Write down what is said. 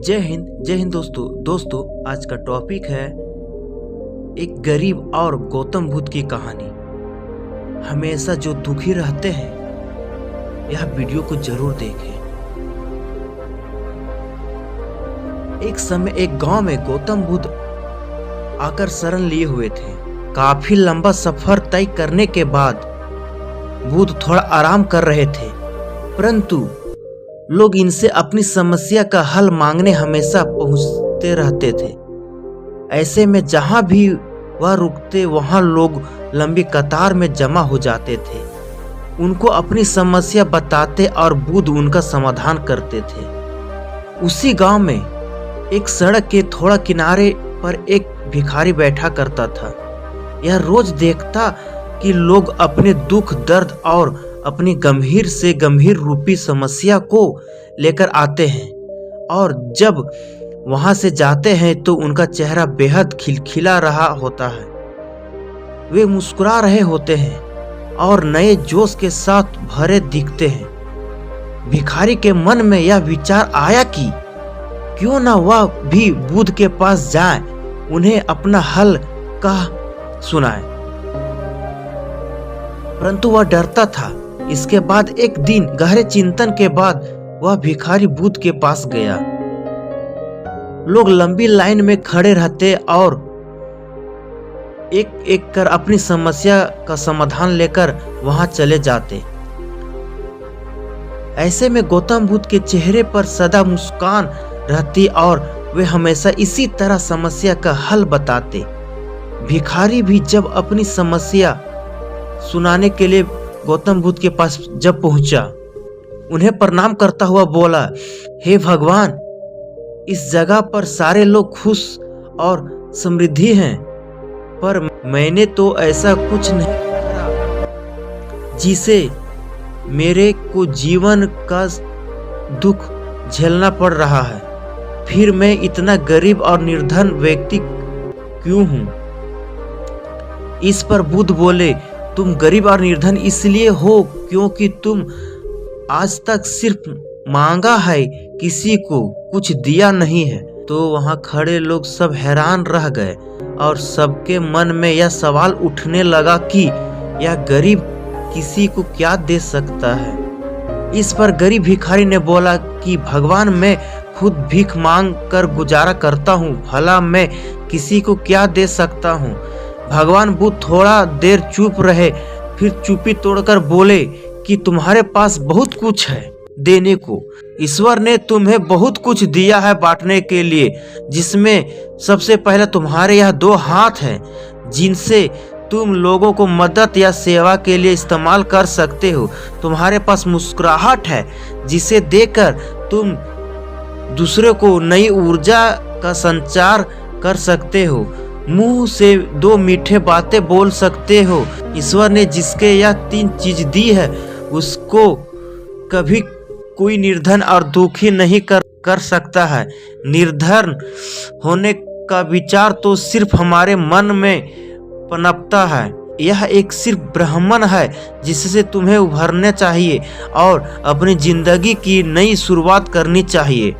जय हिंद दोस्तों आज का टॉपिक है एक गरीब और गौतम बुद्ध की कहानी। हमेशा जो दुखी रहते हैं यह वीडियो को जरूर देखें। एक समय एक गांव में गौतम बुद्ध आकर शरण लिए हुए थे। काफी लंबा सफर तय करने के बाद बुद्ध थोड़ा आराम कर रहे थे, परंतु लोग इनसे अपनी समस्या का हल मांगने हमेशा पहुंचते रहते थे। ऐसे में जहां भी वह रुकते वहां लोग लंबी कतार में जमा हो जाते थे। उनको अपनी समस्या बताते और बुद्ध उनका समाधान करते थे। उसी गांव में एक सड़क के थोड़ा किनारे पर एक भिखारी बैठा करता था। यह रोज देखता कि लोग अपने दुख दर्द और अपनी गंभीर से गंभीर रूपी समस्या को लेकर आते हैं, और जब वहां से जाते हैं तो उनका चेहरा बेहद खिलखिला रहा होता है। वे मुस्कुरा रहे होते हैं और नए जोश के साथ भरे दिखते हैं। भिखारी के मन में यह विचार आया कि क्यों ना वह भी बुद्ध के पास जाए, उन्हें अपना हल कह सुनाए, परंतु वह डरता था। इसके बाद एक दिन गहरे चिंतन के बाद वह भिखारी बुद्ध के पास गया। लोग लंबी लाइन में खड़े रहते और एक एक कर अपनी समस्या का समाधान लेकर वहां चले जाते। ऐसे में गौतम बुद्ध के चेहरे पर सदा मुस्कान रहती और वे हमेशा इसी तरह समस्या का हल बताते। भिखारी भी जब अपनी समस्या सुनाने के लिए गौतम बुद्ध के पास जब पहुंचा, उन्हें प्रणाम करता हुआ बोला, हे भगवान, इस जगह पर सारे लोग खुश और समृद्धि हैं, पर मैंने तो ऐसा कुछ नहीं करा जिसे मेरे को जीवन का दुख झेलना पड़ रहा है। फिर मैं इतना गरीब और निर्धन व्यक्ति क्यों हूं? इस पर बुद्ध बोले, तुम गरीब और निर्धन इसलिए हो क्योंकि तुम आज तक सिर्फ मांगा है, किसी को कुछ दिया नहीं है। तो वहां खड़े लोग सब हैरान रह गए और सबके मन में यह सवाल उठने लगा कि यह गरीब किसी को क्या दे सकता है। इस पर गरीब भिखारी ने बोला कि भगवान, मैं खुद भीख मांग कर गुजारा करता हूँ, भला मैं किसी को क्या दे सकता हूँ। भगवान बुद्ध थोड़ा देर चुप रहे, फिर चुप्पी तोड़कर बोले कि तुम्हारे पास बहुत कुछ है देने को। ईश्वर ने तुम्हें बहुत कुछ दिया है बांटने के लिए, जिसमें सबसे पहले तुम्हारे यह 2 हाथ हैं, जिनसे तुम लोगों को मदद या सेवा के लिए इस्तेमाल कर सकते हो। तुम्हारे पास मुस्कुराहट है, जिसे देकर तुम दूसरे को नई ऊर्जा का संचार कर सकते हो। मुंह से 2 मीठे बातें बोल सकते हो। ईश्वर ने जिसके यह 3 चीज दी है, उसको कभी कोई निर्धन और दुखी नहीं कर सकता है। निर्धन होने का विचार तो सिर्फ हमारे मन में पनपता है। यह एक सिर्फ ब्राह्मण है जिससे तुम्हें उभरना चाहिए और अपनी जिंदगी की नई शुरुआत करनी चाहिए।